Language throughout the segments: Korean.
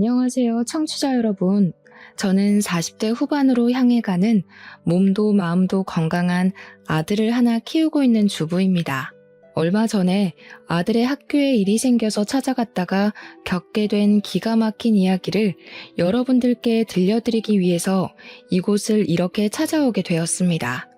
안녕하세요, 청취자 여러분. 저는 40대 후반으로 향해 가는 몸도 마음도 건강한 아들을 하나 키우고 있는 주부입니다. 얼마 전에 아들의 학교에 일이 생겨서 찾아갔다가 겪게 된 기가 막힌 이야기를 여러분들께 들려드리기 위해서 이곳을 이렇게 찾아오게 되었습니다.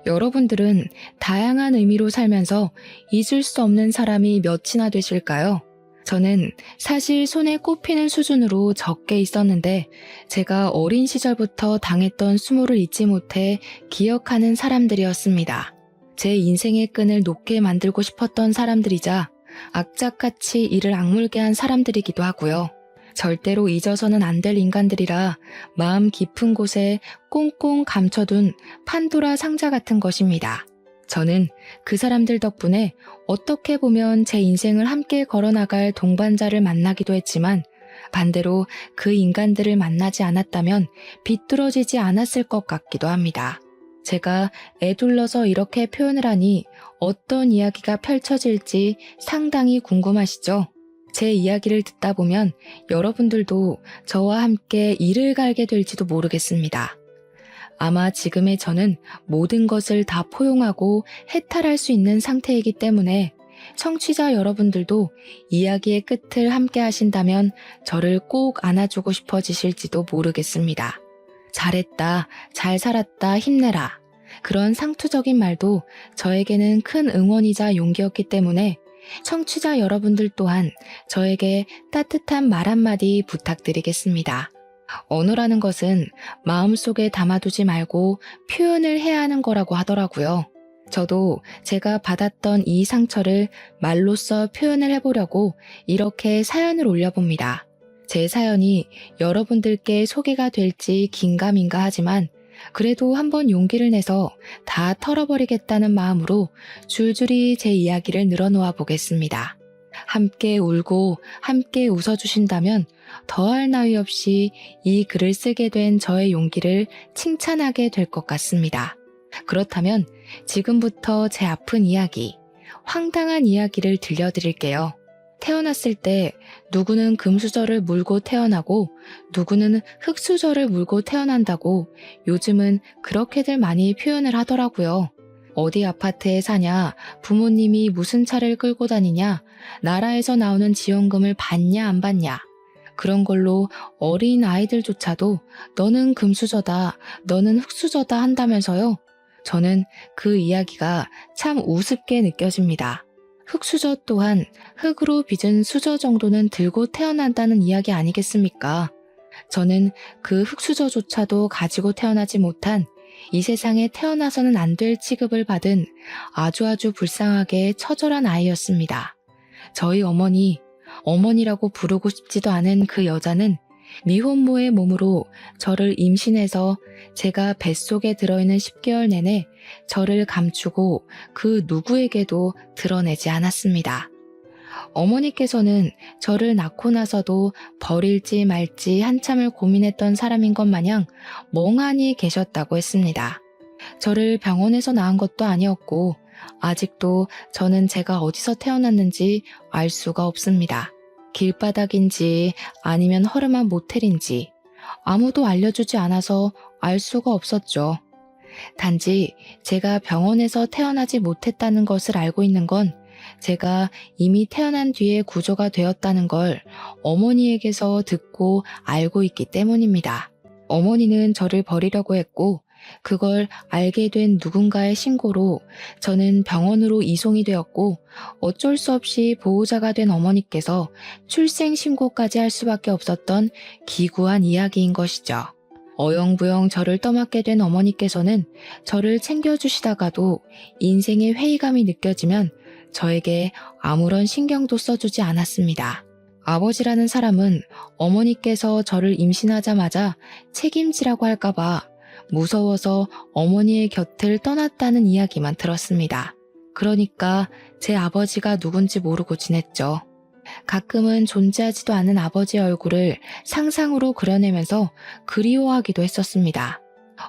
여러분들은 다양한 의미로 살면서 잊을 수 없는 사람이 몇이나 되실까요? 저는 사실 손에 꼽히는 수준으로 적게 있었는데 제가 어린 시절부터 당했던 수모를 잊지 못해 기억하는 사람들이었습니다. 제 인생의 끈을 놓게 만들고 싶었던 사람들이자 악착같이 이를 악물게 한 사람들이기도 하고요. 절대로 잊어서는 안 될 인간들이라 마음 깊은 곳에 꽁꽁 감춰둔 판도라 상자 같은 것입니다. 저는 그 사람들 덕분에 어떻게 보면 제 인생을 함께 걸어나갈 동반자를 만나기도 했지만 반대로 그 인간들을 만나지 않았다면 비뚤어지지 않았을 것 같기도 합니다. 제가 애둘러서 이렇게 표현을 하니 어떤 이야기가 펼쳐질지 상당히 궁금하시죠? 제 이야기를 듣다 보면 여러분들도 저와 함께 이를 갈게 될지도 모르겠습니다. 아마 지금의 저는 모든 것을 다 포용하고 해탈할 수 있는 상태이기 때문에 청취자 여러분들도 이야기의 끝을 함께 하신다면 저를 꼭 안아주고 싶어지실지도 모르겠습니다. 잘했다, 잘 살았다, 힘내라. 그런 상투적인 말도 저에게는 큰 응원이자 용기였기 때문에 청취자 여러분들 또한 저에게 따뜻한 말 한마디 부탁드리겠습니다. 언어라는 것은 마음속에 담아두지 말고 표현을 해야 하는 거라고 하더라고요. 저도 제가 받았던 이 상처를 말로써 표현을 해보려고 이렇게 사연을 올려봅니다. 제 사연이 여러분들께 소개가 될지 긴가민가 하지만 그래도 한번 용기를 내서 다 털어버리겠다는 마음으로 줄줄이 제 이야기를 늘어놓아 보겠습니다. 함께 울고 함께 웃어주신다면 더할 나위 없이 이 글을 쓰게 된 저의 용기를 칭찬하게 될 것 같습니다. 그렇다면 지금부터 제 아픈 이야기, 황당한 이야기를 들려드릴게요. 태어났을 때 누구는 금수저를 물고 태어나고 누구는 흙수저를 물고 태어난다고 요즘은 그렇게들 많이 표현을 하더라고요. 어디 아파트에 사냐, 부모님이 무슨 차를 끌고 다니냐, 나라에서 나오는 지원금을 받냐 안 받냐. 그런 걸로 어린 아이들조차도 너는 금수저다, 너는 흙수저다 한다면서요. 저는 그 이야기가 참 우습게 느껴집니다. 흙수저 또한 흙으로 빚은 수저 정도는 들고 태어난다는 이야기 아니겠습니까? 저는 그 흙수저조차도 가지고 태어나지 못한 이 세상에 태어나서는 안 될 취급을 받은 아주 불쌍하게 처절한 아이였습니다. 저희 어머니라고 부르고 싶지도 않은 그 여자는 미혼모의 몸으로 저를 임신해서 제가 뱃속에 들어있는 10개월 내내 저를 감추고 그 누구에게도 드러내지 않았습니다. 어머니께서는 저를 낳고 나서도 버릴지 말지 한참을 고민했던 사람인 것 마냥 멍하니 계셨다고 했습니다. 저를 병원에서 낳은 것도 아니었고 아직도 저는 제가 어디서 태어났는지 알 수가 없습니다. 길바닥인지 아니면 허름한 모텔인지 아무도 알려주지 않아서 알 수가 없었죠. 단지 제가 병원에서 태어나지 못했다는 것을 알고 있는 건 제가 이미 태어난 뒤에 구조가 되었다는 걸 어머니에게서 듣고 알고 있기 때문입니다. 어머니는 저를 버리려고 했고 그걸 알게 된 누군가의 신고로 저는 병원으로 이송이 되었고 어쩔 수 없이 보호자가 된 어머니께서 출생신고까지 할 수밖에 없었던 기구한 이야기인 것이죠. 어영부영 저를 떠맡게 된 어머니께서는 저를 챙겨주시다가도 인생의 회의감이 느껴지면 저에게 아무런 신경도 써주지 않았습니다. 아버지라는 사람은 어머니께서 저를 임신하자마자 책임지라고 할까봐 무서워서 어머니의 곁을 떠났다는 이야기만 들었습니다. 그러니까 제 아버지가 누군지 모르고 지냈죠. 가끔은 존재하지도 않은 아버지의 얼굴을 상상으로 그려내면서 그리워하기도 했었습니다.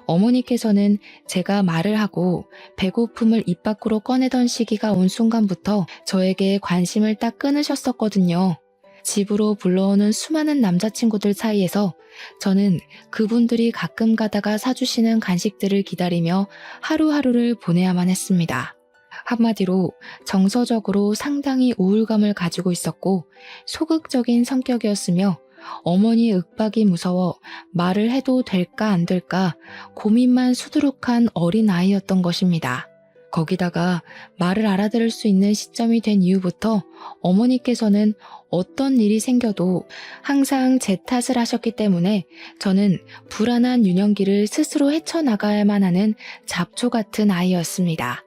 어머니께서는 제가 말을 하고 배고픔을 입 밖으로 꺼내던 시기가 온 순간부터 저에게 관심을 딱 끊으셨었거든요. 집으로 불러오는 수많은 남자친구들 사이에서 저는 그분들이 가끔 가다가 사주시는 간식들을 기다리며 하루하루를 보내야만 했습니다. 한마디로 정서적으로 상당히 우울감을 가지고 있었고 소극적인 성격이었으며 어머니의 윽박이 무서워 말을 해도 될까 안 될까 고민만 수두룩한 어린 아이였던 것입니다. 거기다가 말을 알아들을 수 있는 시점이 된 이후부터 어머니께서는 어떤 일이 생겨도 항상 제 탓을 하셨기 때문에 저는 불안한 유년기를 스스로 헤쳐나가야만 하는 잡초 같은 아이였습니다.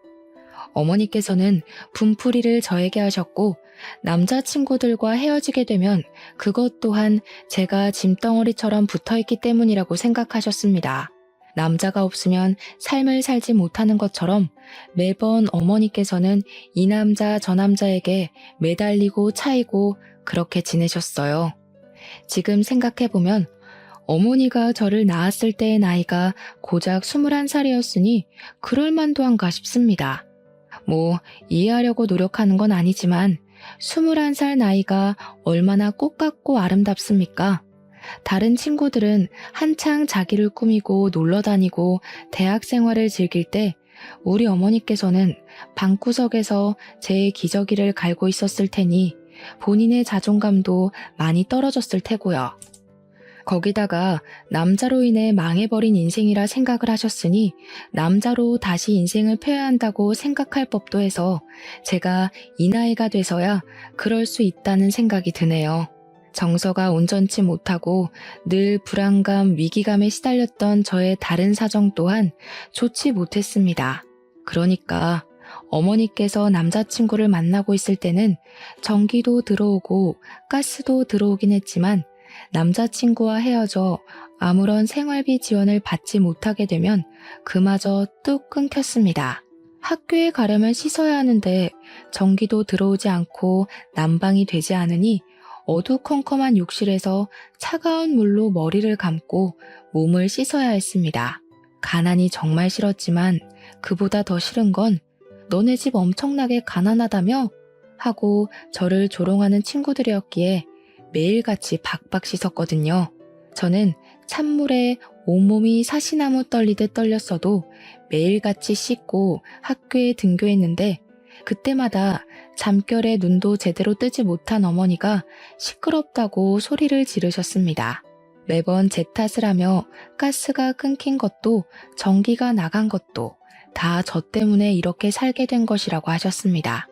어머니께서는 분풀이를 저에게 하셨고 남자친구들과 헤어지게 되면 그것 또한 제가 짐덩어리처럼 붙어있기 때문이라고 생각하셨습니다. 남자가 없으면 삶을 살지 못하는 것처럼 매번 어머니께서는 이 남자 저 남자에게 매달리고 차이고 그렇게 지내셨어요. 지금 생각해보면 어머니가 저를 낳았을 때의 나이가 고작 21살이었으니 그럴 만도 한가 싶습니다. 이해하려고 노력하는 건 아니지만 21살 나이가 얼마나 꽃 같고 아름답습니까? 다른 친구들은 한창 자기를 꾸미고 놀러 다니고 대학 생활을 즐길 때 우리 어머니께서는 방구석에서 제 기저귀를 갈고 있었을 테니 본인의 자존감도 많이 떨어졌을 테고요. 거기다가 남자로 인해 망해버린 인생이라 생각을 하셨으니 남자로 다시 인생을 펴야 한다고 생각할 법도 해서 제가 이 나이가 돼서야 그럴 수 있다는 생각이 드네요. 정서가 온전치 못하고 늘 불안감, 위기감에 시달렸던 저의 다른 사정 또한 좋지 못했습니다. 그러니까 어머니께서 남자친구를 만나고 있을 때는 전기도 들어오고 가스도 들어오긴 했지만 남자친구와 헤어져 아무런 생활비 지원을 받지 못하게 되면 그마저 뚝 끊겼습니다. 학교에 가려면 씻어야 하는데 전기도 들어오지 않고 난방이 되지 않으니 어두컴컴한 욕실에서 차가운 물로 머리를 감고 몸을 씻어야 했습니다. 가난이 정말 싫었지만 그보다 더 싫은 건 너네 집 엄청나게 가난하다며? 하고 저를 조롱하는 친구들이었기에 매일같이 박박 씻었거든요. 저는 찬물에 온몸이 사시나무 떨리듯 떨렸어도 매일같이 씻고 학교에 등교했는데 그때마다 잠결에 눈도 제대로 뜨지 못한 어머니가 시끄럽다고 소리를 지르셨습니다. 매번 제 탓을 하며 가스가 끊긴 것도 전기가 나간 것도 다 저 때문에 이렇게 살게 된 것이라고 하셨습니다.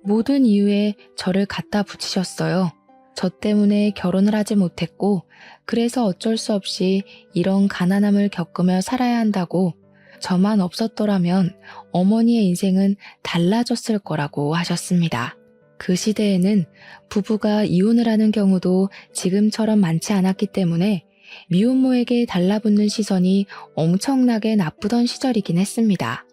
모든 이유에 저를 갖다 붙이셨어요. 저 때문에 결혼을 하지 못했고 그래서 어쩔 수 없이 이런 가난함을 겪으며 살아야 한다고 저만 없었더라면 어머니의 인생은 달라졌을 거라고 하셨습니다. 그 시대에는 부부가 이혼을 하는 경우도 지금처럼 많지 않았기 때문에 미혼모에게 달라붙는 시선이 엄청나게 나쁘던 시절이긴 했습니다.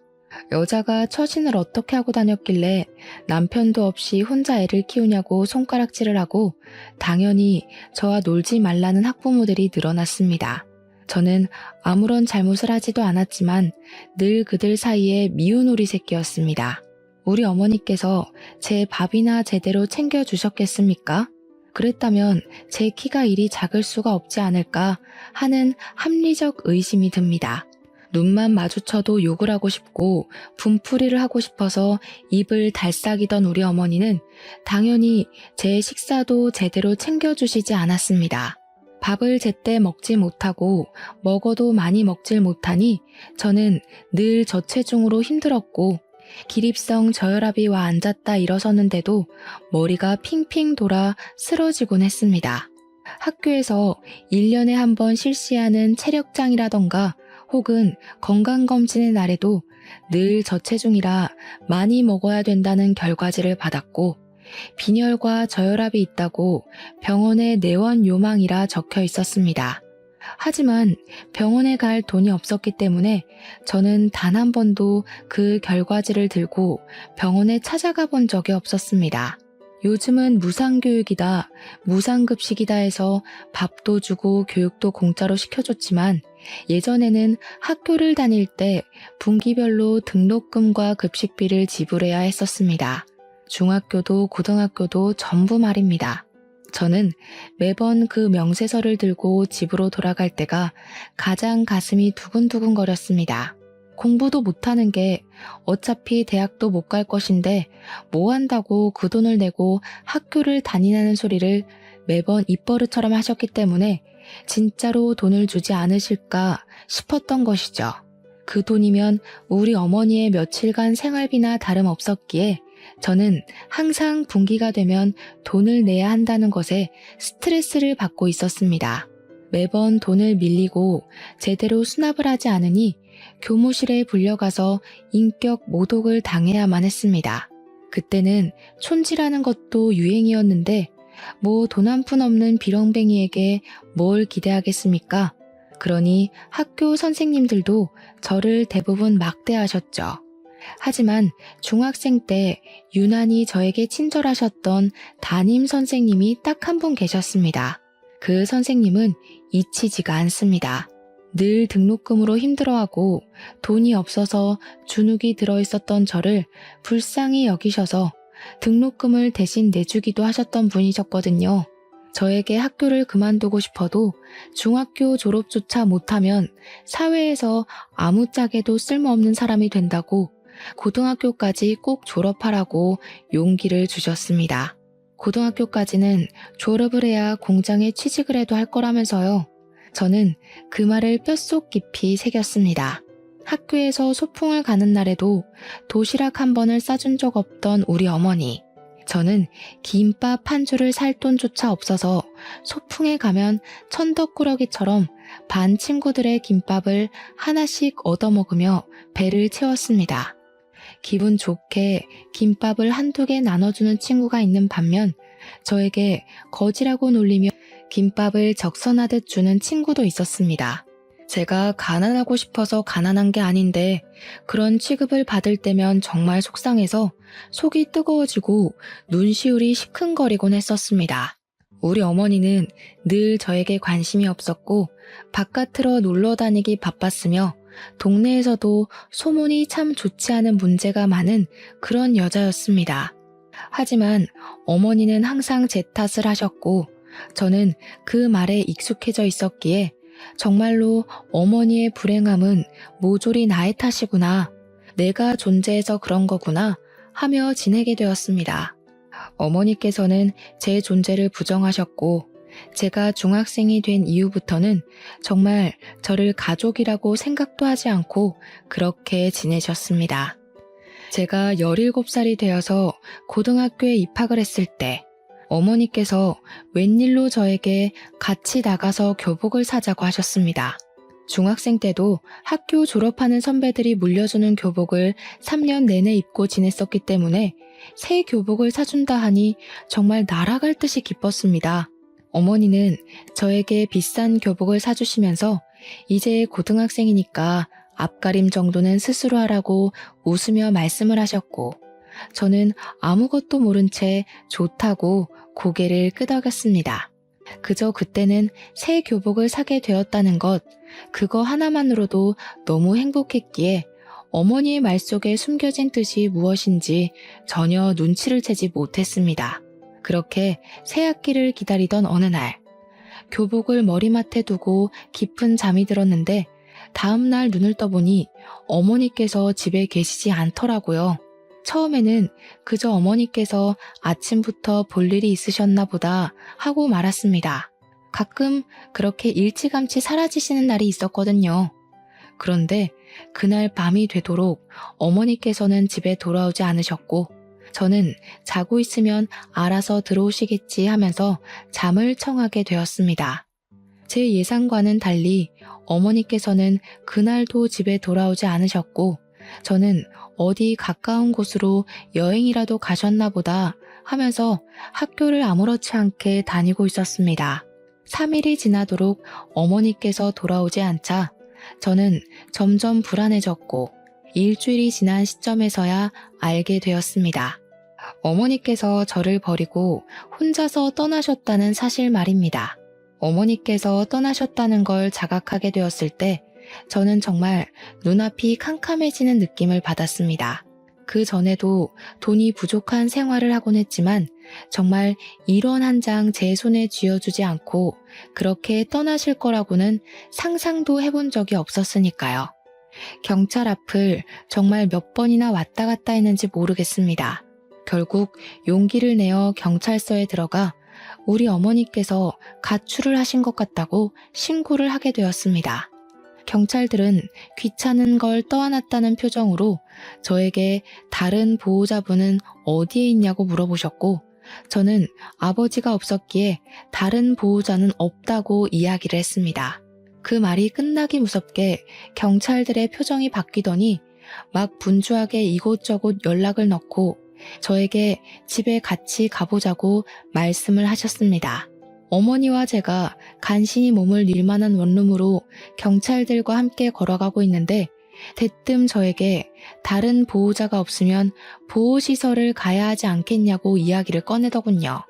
여자가 처신을 어떻게 하고 다녔길래 남편도 없이 혼자 애를 키우냐고 손가락질을 하고 당연히 저와 놀지 말라는 학부모들이 늘어났습니다. 저는 아무런 잘못을 하지도 않았지만 늘 그들 사이에 미운 오리 새끼였습니다. 우리 어머니께서 제 밥이나 제대로 챙겨주셨겠습니까? 그랬다면 제 키가 이리 작을 수가 없지 않을까 하는 합리적 의심이 듭니다. 눈만 마주쳐도 욕을 하고 싶고 분풀이를 하고 싶어서 입을 달싹이던 우리 어머니는 당연히 제 식사도 제대로 챙겨주시지 않았습니다. 밥을 제때 먹지 못하고 먹어도 많이 먹질 못하니 저는 늘 저체중으로 힘들었고 기립성 저혈압이 와 앉았다 일어서는데도 머리가 핑핑 돌아 쓰러지곤 했습니다. 학교에서 1년에 한 번 실시하는 체력장이라던가 혹은 건강검진의 날에도 늘 저체중이라 많이 먹어야 된다는 결과지를 받았고 빈혈과 저혈압이 있다고 병원에 내원 요망이라 적혀 있었습니다. 하지만 병원에 갈 돈이 없었기 때문에 저는 단 한 번도 그 결과지를 들고 병원에 찾아가 본 적이 없었습니다. 요즘은 무상교육이다, 무상급식이다 해서 밥도 주고 교육도 공짜로 시켜줬지만 예전에는 학교를 다닐 때 분기별로 등록금과 급식비를 지불해야 했었습니다. 중학교도 고등학교도 전부 말입니다. 저는 매번 그 명세서를 들고 집으로 돌아갈 때가 가장 가슴이 두근두근거렸습니다. 공부도 못하는 게 어차피 대학도 못 갈 것인데 뭐 한다고 그 돈을 내고 학교를 다니라는 소리를 매번 입버릇처럼 하셨기 때문에 진짜로 돈을 주지 않으실까 싶었던 것이죠. 그 돈이면 우리 어머니의 며칠간 생활비나 다름없었기에 저는 항상 분기가 되면 돈을 내야 한다는 것에 스트레스를 받고 있었습니다. 매번 돈을 밀리고 제대로 수납을 하지 않으니 교무실에 불려가서 인격 모독을 당해야만 했습니다. 그때는 촌지라는 것도 유행이었는데 뭐 돈 한 푼 없는 비렁뱅이에게 뭘 기대하겠습니까? 그러니 학교 선생님들도 저를 대부분 막대하셨죠. 하지만 중학생 때 유난히 저에게 친절하셨던 담임 선생님이 딱 한 분 계셨습니다. 그 선생님은 잊히지가 않습니다. 늘 등록금으로 힘들어하고 돈이 없어서 주눅이 들어있었던 저를 불쌍히 여기셔서 등록금을 대신 내주기도 하셨던 분이셨거든요. 저에게 학교를 그만두고 싶어도 중학교 졸업조차 못하면 사회에서 아무짝에도 쓸모없는 사람이 된다고 고등학교까지 꼭 졸업하라고 용기를 주셨습니다. 고등학교까지는 졸업을 해야 공장에 취직을 해도 할 거라면서요. 저는 그 말을 뼛속 깊이 새겼습니다. 학교에서 소풍을 가는 날에도 도시락 한 번을 싸준 적 없던 우리 어머니. 저는 김밥 한 줄을 살 돈조차 없어서 소풍에 가면 천덕꾸러기처럼 반 친구들의 김밥을 하나씩 얻어먹으며 배를 채웠습니다. 기분 좋게 김밥을 한두 개 나눠주는 친구가 있는 반면 저에게 거지라고 놀리며 김밥을 적선하듯 주는 친구도 있었습니다. 제가 가난하고 싶어서 가난한 게 아닌데 그런 취급을 받을 때면 정말 속상해서 속이 뜨거워지고 눈시울이 시큰거리곤 했었습니다. 우리 어머니는 늘 저에게 관심이 없었고 바깥으로 놀러 다니기 바빴으며 동네에서도 소문이 참 좋지 않은 문제가 많은 그런 여자였습니다. 하지만 어머니는 항상 제 탓을 하셨고 저는 그 말에 익숙해져 있었기에 정말로 어머니의 불행함은 모조리 나의 탓이구나, 내가 존재해서 그런 거구나 하며 지내게 되었습니다. 어머니께서는 제 존재를 부정하셨고 제가 중학생이 된 이후부터는 정말 저를 가족이라고 생각도 하지 않고 그렇게 지내셨습니다. 제가 17살이 되어서 고등학교에 입학을 했을 때 어머니께서 웬일로 저에게 같이 나가서 교복을 사자고 하셨습니다. 중학생 때도 학교 졸업하는 선배들이 물려주는 교복을 3년 내내 입고 지냈었기 때문에 새 교복을 사준다 하니 정말 날아갈 듯이 기뻤습니다. 어머니는 저에게 비싼 교복을 사주시면서 이제 고등학생이니까 앞가림 정도는 스스로 하라고 웃으며 말씀을 하셨고 저는 아무것도 모른 채 좋다고 고개를 끄덕였습니다. 그저 그때는 새 교복을 사게 되었다는 것, 그거 하나만으로도 너무 행복했기에 어머니의 말 속에 숨겨진 뜻이 무엇인지 전혀 눈치를 채지 못했습니다. 그렇게 새 학기를 기다리던 어느 날, 교복을 머리맡에 두고 깊은 잠이 들었는데 다음 날 눈을 떠보니 어머니께서 집에 계시지 않더라고요. 처음에는 그저 어머니께서 아침부터 볼 일이 있으셨나 보다 하고 말았습니다. 가끔 그렇게 일찌감치 사라지시는 날이 있었거든요. 그런데 그날 밤이 되도록 어머니께서는 집에 돌아오지 않으셨고 저는 자고 있으면 알아서 들어오시겠지 하면서 잠을 청하게 되었습니다. 제 예상과는 달리 어머니께서는 그날도 집에 돌아오지 않으셨고 저는 어디 가까운 곳으로 여행이라도 가셨나 보다 하면서 학교를 아무렇지 않게 다니고 있었습니다. 3일이 지나도록 어머니께서 돌아오지 않자 저는 점점 불안해졌고 일주일이 지난 시점에서야 알게 되었습니다. 어머니께서 저를 버리고 혼자서 떠나셨다는 사실 말입니다. 어머니께서 떠나셨다는 걸 자각하게 되었을 때 저는 정말 눈앞이 캄캄해지는 느낌을 받았습니다. 그 전에도 돈이 부족한 생활을 하곤 했지만 정말 1원 한 장 제 손에 쥐어주지 않고 그렇게 떠나실 거라고는 상상도 해본 적이 없었으니까요. 경찰 앞을 정말 몇 번이나 왔다 갔다 했는지 모르겠습니다. 결국 용기를 내어 경찰서에 들어가 우리 어머니께서 가출을 하신 것 같다고 신고를 하게 되었습니다. 경찰들은 귀찮은 걸 떠안았다는 표정으로 저에게 다른 보호자분은 어디에 있냐고 물어보셨고, 저는 아버지가 없었기에 다른 보호자는 없다고 이야기를 했습니다. 그 말이 끝나기 무섭게 경찰들의 표정이 바뀌더니 막 분주하게 이곳저곳 연락을 넣고 저에게 집에 같이 가보자고 말씀을 하셨습니다. 어머니와 제가 간신히 몸을 닐 만한 원룸으로 경찰들과 함께 걸어가고 있는데 대뜸 저에게 다른 보호자가 없으면 보호시설을 가야 하지 않겠냐고 이야기를 꺼내더군요.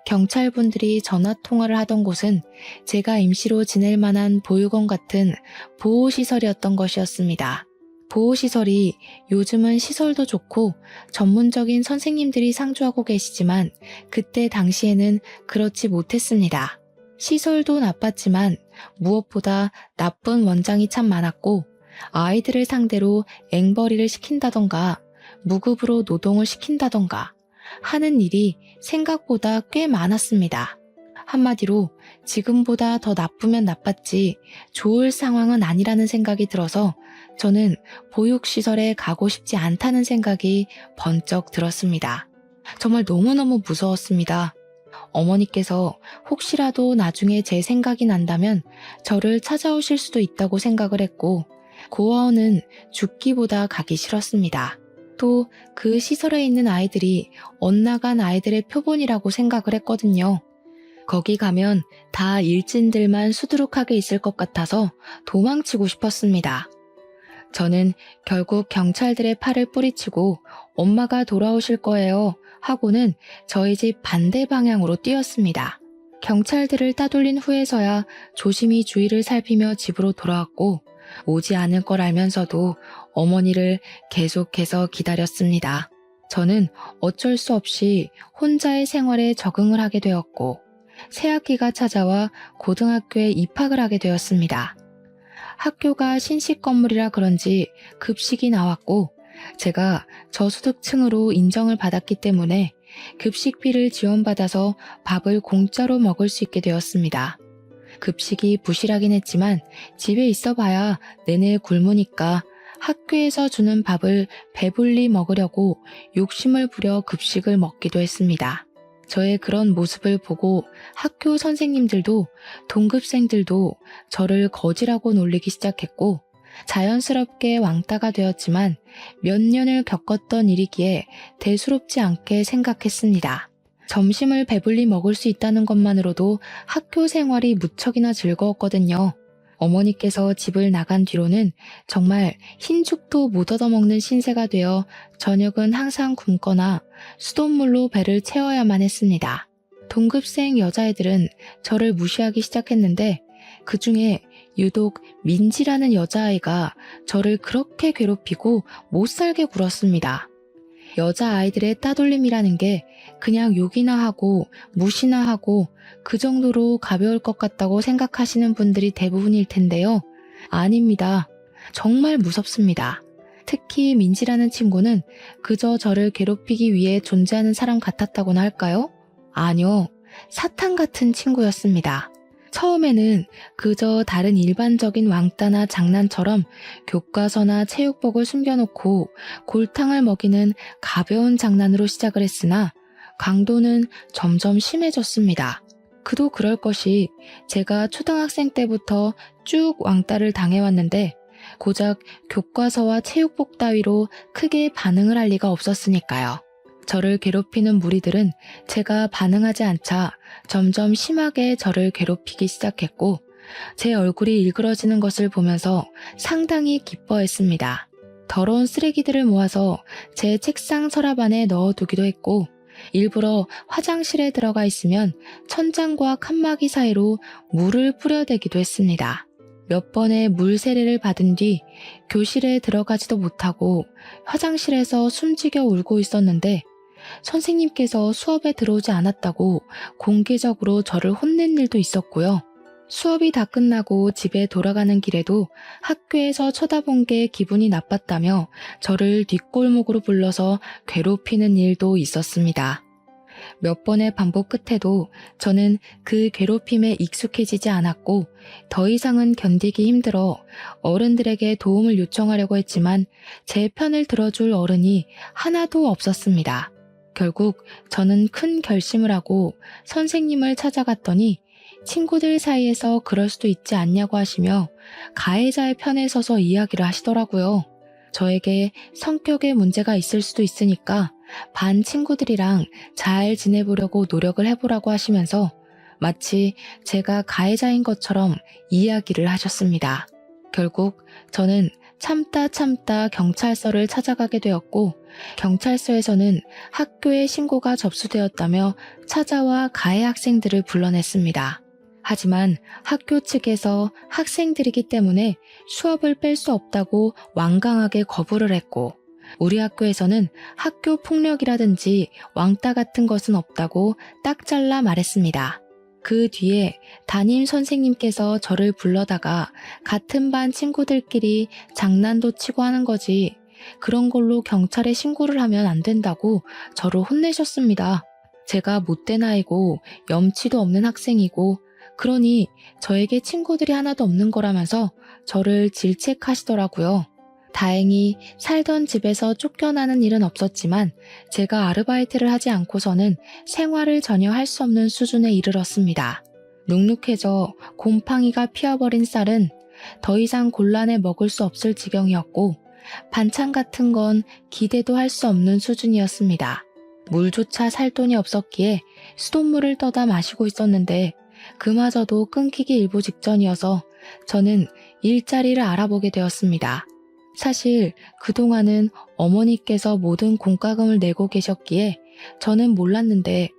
경찰분들이 전화통화를 하던 곳은 제가 임시로 지낼 만한 보육원 같은 보호시설이었던 것이었습니다. 보호시설이 요즘은 시설도 좋고 전문적인 선생님들이 상주하고 계시지만 그때 당시에는 그렇지 못했습니다. 시설도 나빴지만 무엇보다 나쁜 원장이 참 많았고 아이들을 상대로 앵벌이를 시킨다던가 무급으로 노동을 시킨다던가 하는 일이 생각보다 꽤 많았습니다. 한마디로 지금보다 더 나쁘면 나빴지 좋을 상황은 아니라는 생각이 들어서 저는 보육시설에 가고 싶지 않다는 생각이 번쩍 들었습니다. 정말 너무너무 무서웠습니다. 어머니께서 혹시라도 나중에 제 생각이 난다면 저를 찾아오실 수도 있다고 생각을 했고 고아원은 죽기보다 가기 싫었습니다. 또 그 시설에 있는 아이들이 엇나간 아이들의 표본이라고 생각을 했거든요. 거기 가면 다 일진들만 수두룩하게 있을 것 같아서 도망치고 싶었습니다. 저는 결국 경찰들의 팔을 뿌리치고 엄마가 돌아오실 거예요 하고는 저희 집 반대 방향으로 뛰었습니다. 경찰들을 따돌린 후에서야 조심히 주위를 살피며 집으로 돌아왔고 오지 않을 걸 알면서도 어머니를 계속해서 기다렸습니다. 저는 어쩔 수 없이 혼자의 생활에 적응을 하게 되었고 새학기가 찾아와 고등학교에 입학을 하게 되었습니다. 학교가 신식 건물이라 그런지 급식이 나왔고 제가 저소득층으로 인정을 받았기 때문에 급식비를 지원받아서 밥을 공짜로 먹을 수 있게 되었습니다. 급식이 부실하긴 했지만 집에 있어봐야 내내 굶으니까 학교에서 주는 밥을 배불리 먹으려고 욕심을 부려 급식을 먹기도 했습니다. 저의 그런 모습을 보고 학교 선생님들도 동급생들도 저를 거지라고 놀리기 시작했고 자연스럽게 왕따가 되었지만 몇 년을 겪었던 일이기에 대수롭지 않게 생각했습니다. 점심을 배불리 먹을 수 있다는 것만으로도 학교 생활이 무척이나 즐거웠거든요. 어머니께서 집을 나간 뒤로는 정말 흰죽도 못 얻어먹는 신세가 되어 저녁은 항상 굶거나 수돗물로 배를 채워야만 했습니다. 동급생 여자애들은 저를 무시하기 시작했는데 그 중에 유독 민지라는 여자아이가 저를 그렇게 괴롭히고 못살게 굴었습니다. 여자아이들의 따돌림이라는 게 그냥 욕이나 하고 무시나 하고 그 정도로 가벼울 것 같다고 생각하시는 분들이 대부분일 텐데요. 아닙니다. 정말 무섭습니다. 특히 민지라는 친구는 그저 저를 괴롭히기 위해 존재하는 사람 같았다고나 할까요? 아니요. 사탄 같은 친구였습니다. 처음에는 그저 다른 일반적인 왕따나 장난처럼 교과서나 체육복을 숨겨놓고 골탕을 먹이는 가벼운 장난으로 시작을 했으나 강도는 점점 심해졌습니다. 그도 그럴 것이 제가 초등학생 때부터 쭉 왕따를 당해왔는데 고작 교과서와 체육복 따위로 크게 반응을 할 리가 없었으니까요. 저를 괴롭히는 무리들은 제가 반응하지 않자 점점 심하게 저를 괴롭히기 시작했고 제 얼굴이 일그러지는 것을 보면서 상당히 기뻐했습니다. 더러운 쓰레기들을 모아서 제 책상 서랍 안에 넣어두기도 했고 일부러 화장실에 들어가 있으면 천장과 칸막이 사이로 물을 뿌려대기도 했습니다. 몇 번의 물 세례를 받은 뒤 교실에 들어가지도 못하고 화장실에서 숨지겨 울고 있었는데 선생님께서 수업에 들어오지 않았다고 공개적으로 저를 혼낸 일도 있었고요. 수업이 다 끝나고 집에 돌아가는 길에도 학교에서 쳐다본 게 기분이 나빴다며 저를 뒷골목으로 불러서 괴롭히는 일도 있었습니다. 몇 번의 반복 끝에도 저는 그 괴롭힘에 익숙해지지 않았고 더 이상은 견디기 힘들어 어른들에게 도움을 요청하려고 했지만 제 편을 들어줄 어른이 하나도 없었습니다. 결국 저는 큰 결심을 하고 선생님을 찾아갔더니 친구들 사이에서 그럴 수도 있지 않냐고 하시며 가해자의 편에 서서 이야기를 하시더라고요. 저에게 성격에 문제가 있을 수도 있으니까 반 친구들이랑 잘 지내보려고 노력을 해보라고 하시면서 마치 제가 가해자인 것처럼 이야기를 하셨습니다. 결국 저는 참다 경찰서를 찾아가게 되었고 경찰서에서는 학교에 신고가 접수되었다며 찾아와 가해 학생들을 불러냈습니다. 하지만 학교 측에서 학생들이기 때문에 수업을 뺄 수 없다고 완강하게 거부를 했고 우리 학교에서는 학교 폭력이라든지 왕따 같은 것은 없다고 딱 잘라 말했습니다. 그 뒤에 담임 선생님께서 저를 불러다가 같은 반 친구들끼리 장난도 치고 하는 거지 그런 걸로 경찰에 신고를 하면 안 된다고 저를 혼내셨습니다. 제가 못된 아이고 염치도 없는 학생이고 그러니 저에게 친구들이 하나도 없는 거라면서 저를 질책하시더라고요. 다행히 살던 집에서 쫓겨나는 일은 없었지만 제가 아르바이트를 하지 않고서는 생활을 전혀 할 수 없는 수준에 이르렀습니다. 눅눅해져 곰팡이가 피어버린 쌀은 더 이상 곤란해 먹을 수 없을 지경이었고 반찬 같은 건 기대도 할 수 없는 수준이었습니다. 물조차 살 돈이 없었기에 수돗물을 떠다 마시고 있었는데 그마저도 끊기기 일보 직전이어서 저는 일자리를 알아보게 되었습니다. 사실 그동안은 어머니께서 모든 공과금을 내고 계셨기에 저는 몰랐는데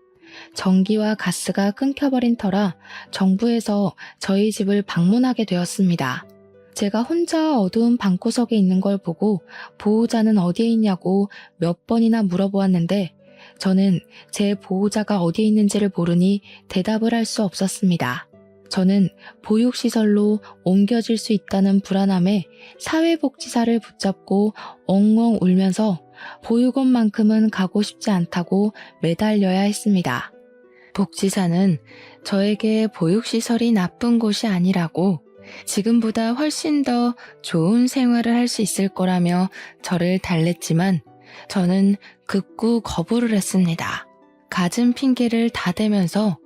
전기와 가스가 끊겨버린 터라 정부에서 저희 집을 방문하게 되었습니다. 제가 혼자 어두운 방구석에 있는 걸 보고 보호자는 어디에 있냐고 몇 번이나 물어보았는데 저는 제 보호자가 어디에 있는지를 모르니 대답을 할 수 없었습니다. 저는 보육시설로 옮겨질 수 있다는 불안함에 사회복지사를 붙잡고 엉엉 울면서 보육원만큼은 가고 싶지 않다고 매달려야 했습니다. 복지사는 저에게 보육시설이 나쁜 곳이 아니라고 지금보다 훨씬 더 좋은 생활을 할 수 있을 거라며 저를 달랬지만 저는 극구 거부를 했습니다. 갖은 핑계를 다 대면서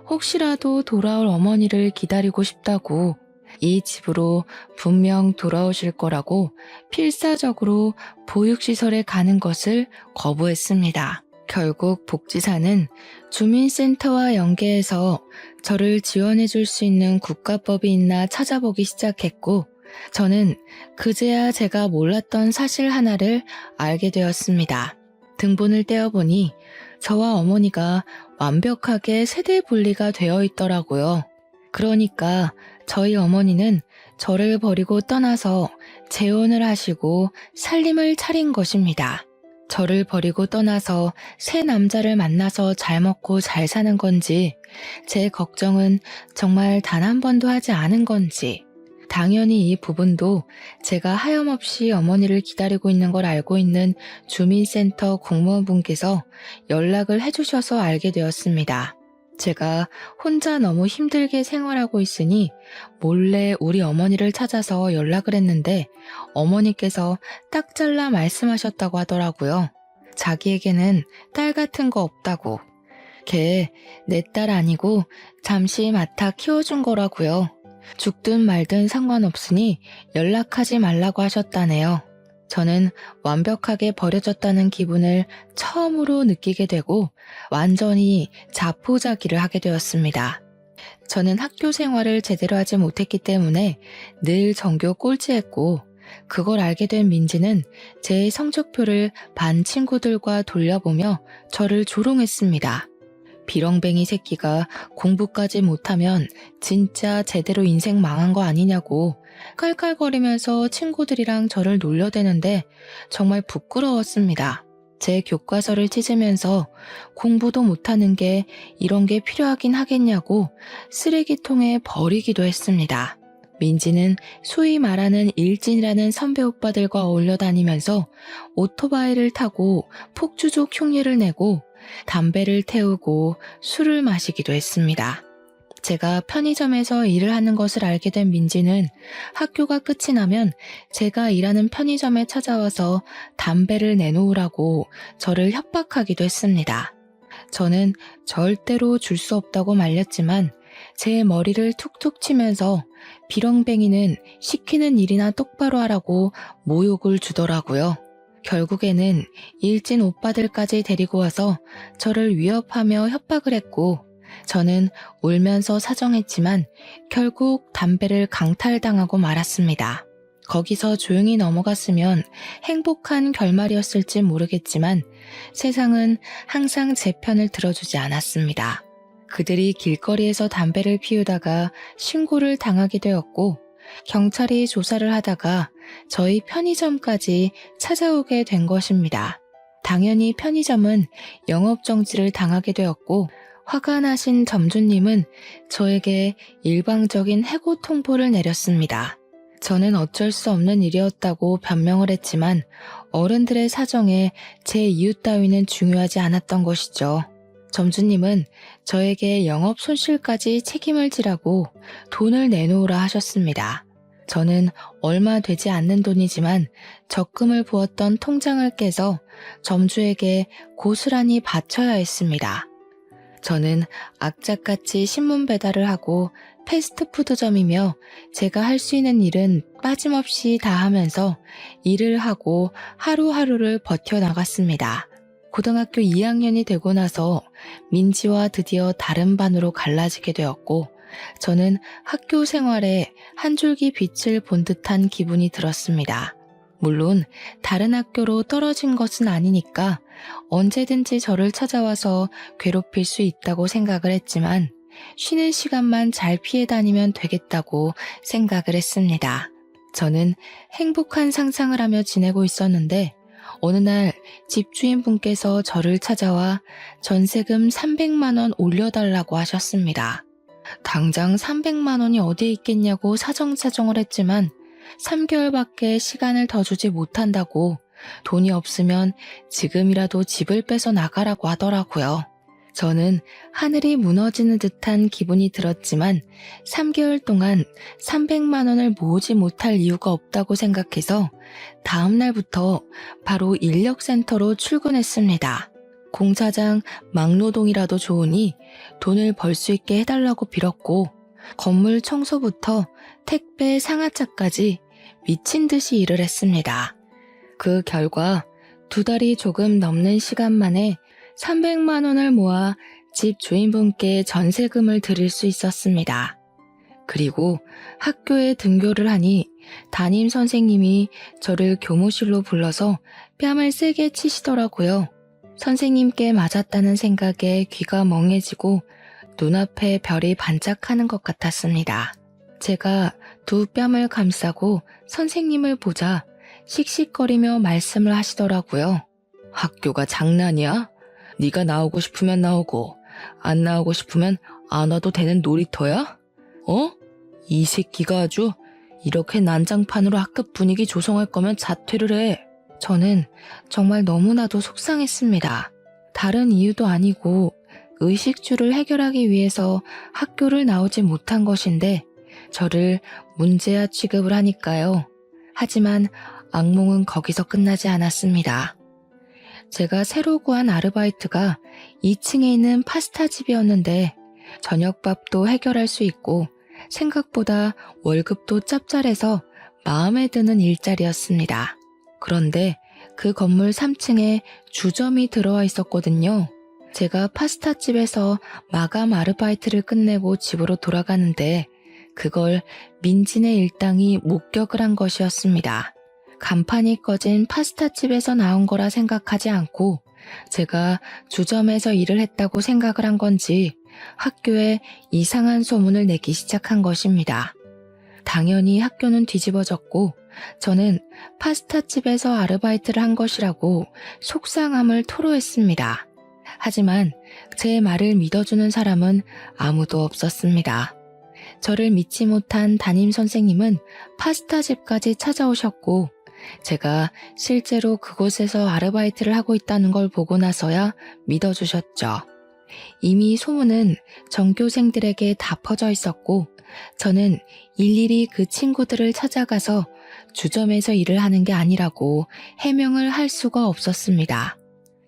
혹시라도 돌아올 어머니를 기다리고 싶다고 이 집으로 분명 돌아오실 거라고 필사적으로 보육시설에 가는 것을 거부했습니다. 결국 복지사는 주민센터와 연계해서 저를 지원해 줄 수 있는 국가법이 있나 찾아보기 시작했고 저는 그제야 제가 몰랐던 사실 하나를 알게 되었습니다. 등본을 떼어보니 저와 어머니가 완벽하게 세대 분리가 되어 있더라고요. 그러니까 저희 어머니는 저를 버리고 떠나서 재혼을 하시고 살림을 차린 것입니다. 저를 버리고 떠나서 새 남자를 만나서 잘 먹고 잘 사는 건지 제 걱정은 정말 단 한 번도 하지 않은 건지 당연히 이 부분도 제가 하염없이 어머니를 기다리고 있는 걸 알고 있는 주민센터 공무원분께서 연락을 해주셔서 알게 되었습니다. 제가 혼자 너무 힘들게 생활하고 있으니 몰래 우리 어머니를 찾아서 연락을 했는데 어머니께서 딱 잘라 말씀하셨다고 하더라고요. 자기에게는 딸 같은 거 없다고. 걔 내 딸 아니고 잠시 맡아 키워준 거라고요. 죽든 말든 상관없으니 연락하지 말라고 하셨다네요. 저는 완벽하게 버려졌다는 기분을 처음으로 느끼게 되고 완전히 자포자기를 하게 되었습니다. 저는 학교 생활을 제대로 하지 못했기 때문에 늘 전교 꼴찌했고 그걸 알게 된 민지는 제 성적표를 반 친구들과 돌려보며 저를 조롱했습니다. 비렁뱅이 새끼가 공부까지 못하면 진짜 제대로 인생 망한 거 아니냐고 깔깔거리면서 친구들이랑 저를 놀려대는데 정말 부끄러웠습니다. 제 교과서를 찢으면서 공부도 못하는 게 이런 게 필요하긴 하겠냐고 쓰레기통에 버리기도 했습니다. 민지는 소위 말하는 일진이라는 선배 오빠들과 어울려 다니면서 오토바이를 타고 폭주족 흉내를 내고 담배를 태우고 술을 마시기도 했습니다. 제가 편의점에서 일을 하는 것을 알게 된 민지는 학교가 끝이 나면 제가 일하는 편의점에 찾아와서 담배를 내놓으라고 저를 협박하기도 했습니다. 저는 절대로 줄 수 없다고 말렸지만 제 머리를 툭툭 치면서 비렁뱅이는 시키는 일이나 똑바로 하라고 모욕을 주더라고요. 결국에는 일진 오빠들까지 데리고 와서 저를 위협하며 협박을 했고 저는 울면서 사정했지만 결국 담배를 강탈당하고 말았습니다. 거기서 조용히 넘어갔으면 행복한 결말이었을지 모르겠지만 세상은 항상 제 편을 들어주지 않았습니다. 그들이 길거리에서 담배를 피우다가 신고를 당하게 되었고 경찰이 조사를 하다가 저희 편의점까지 찾아오게 된 것입니다. 당연히 편의점은 영업정지를 당하게 되었고 화가 나신 점주님은 저에게 일방적인 해고 통보를 내렸습니다. 저는 어쩔 수 없는 일이었다고 변명을 했지만 어른들의 사정에 제 이유 따위는 중요하지 않았던 것이죠. 점주님은 저에게 영업 손실까지 책임을 지라고 돈을 내놓으라 하셨습니다. 저는 얼마 되지 않는 돈이지만 적금을 부었던 통장을 깨서 점주에게 고스란히 바쳐야 했습니다. 저는 악착같이 신문 배달을 하고 패스트푸드점이며 제가 할 수 있는 일은 빠짐없이 다 하면서 일을 하고 하루하루를 버텨나갔습니다. 고등학교 2학년이 되고 나서 민지와 드디어 다른 반으로 갈라지게 되었고 저는 학교 생활에 한 줄기 빛을 본 듯한 기분이 들었습니다. 물론 다른 학교로 떨어진 것은 아니니까 언제든지 저를 찾아와서 괴롭힐 수 있다고 생각을 했지만 쉬는 시간만 잘 피해 다니면 되겠다고 생각을 했습니다. 저는 행복한 상상을 하며 지내고 있었는데 어느 날 집주인분께서 저를 찾아와 전세금 300만 원 올려달라고 하셨습니다. 당장 300만 원이 어디에 있겠냐고 사정사정을 했지만 3개월밖에 시간을 더 주지 못한다고 돈이 없으면 지금이라도 집을 빼서 나가라고 하더라고요. 저는 하늘이 무너지는 듯한 기분이 들었지만 3개월 동안 300만 원을 모으지 못할 이유가 없다고 생각해서 다음 날부터 바로 인력센터로 출근했습니다. 공사장 막노동이라도 좋으니 돈을 벌 수 있게 해달라고 빌었고 건물 청소부터 택배 상하차까지 미친 듯이 일을 했습니다. 그 결과 2달이 조금 넘는 시간 만에 300만 원을 모아 집 주인분께 전세금을 드릴 수 있었습니다. 그리고 학교에 등교를 하니 담임 선생님이 저를 교무실로 불러서 뺨을 세게 치시더라고요. 선생님께 맞았다는 생각에 귀가 멍해지고 눈앞에 별이 반짝하는 것 같았습니다. 제가 두 뺨을 감싸고 선생님을 보자 씩씩거리며 말씀을 하시더라고요. 학교가 장난이야? 네가 나오고 싶으면 나오고 안 나오고 싶으면 안 와도 되는 놀이터야? 어? 이 새끼가 아주 이렇게 난장판으로 학급 분위기 조성할 거면 자퇴를 해. 저는 정말 너무나도 속상했습니다. 다른 이유도 아니고 의식주를 해결하기 위해서 학교를 나오지 못한 것인데 저를 문제아 취급을 하니까요. 하지만 악몽은 거기서 끝나지 않았습니다. 제가 새로 구한 아르바이트가 2층에 있는 파스타 집이었는데 저녁밥도 해결할 수 있고 생각보다 월급도 짭짤해서 마음에 드는 일자리였습니다. 그런데 그 건물 3층에 주점이 들어와 있었거든요. 제가 파스타집에서 마감 아르바이트를 끝내고 집으로 돌아가는데 그걸 민진의 일당이 목격을 한 것이었습니다. 간판이 꺼진 파스타집에서 나온 거라 생각하지 않고 제가 주점에서 일을 했다고 생각을 한 건지 학교에 이상한 소문을 내기 시작한 것입니다. 당연히 학교는 뒤집어졌고 저는 파스타집에서 아르바이트를 한 것이라고 속상함을 토로했습니다. 하지만 제 말을 믿어주는 사람은 아무도 없었습니다. 저를 믿지 못한 담임 선생님은 파스타집까지 찾아오셨고 제가 실제로 그곳에서 아르바이트를 하고 있다는 걸 보고 나서야 믿어주셨죠. 이미 소문은 전교생들에게 다 퍼져 있었고 저는 일일이 그 친구들을 찾아가서 주점에서 일을 하는 게 아니라고 해명을 할 수가 없었습니다.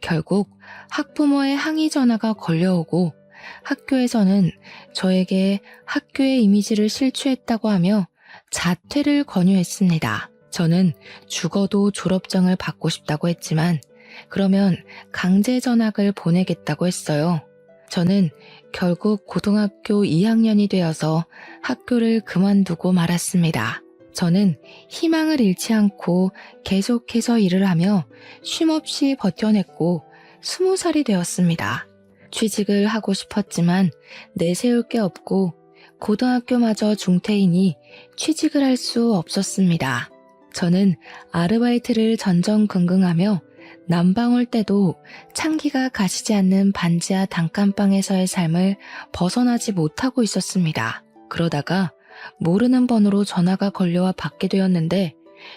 결국 학부모의 항의 전화가 걸려오고 학교에서는 저에게 학교의 이미지를 실추했다고 하며 자퇴를 권유했습니다. 저는 죽어도 졸업장을 받고 싶다고 했지만 그러면 강제 전학을 보내겠다고 했어요. 저는 결국 고등학교 2학년이 되어서 학교를 그만두고 말았습니다. 저는 희망을 잃지 않고 계속해서 일을 하며 쉼없이 버텨냈고 20살이 되었습니다. 취직을 하고 싶었지만 내세울 게 없고 고등학교마저 중퇴이니 취직을 할 수 없었습니다. 저는 아르바이트를 전전긍긍하며 난방 올 때도 찬기가 가시지 않는 반지하 단칸방에서의 삶을 벗어나지 못하고 있었습니다. 그러다가 모르는 번호로 전화가 걸려와 받게 되었는데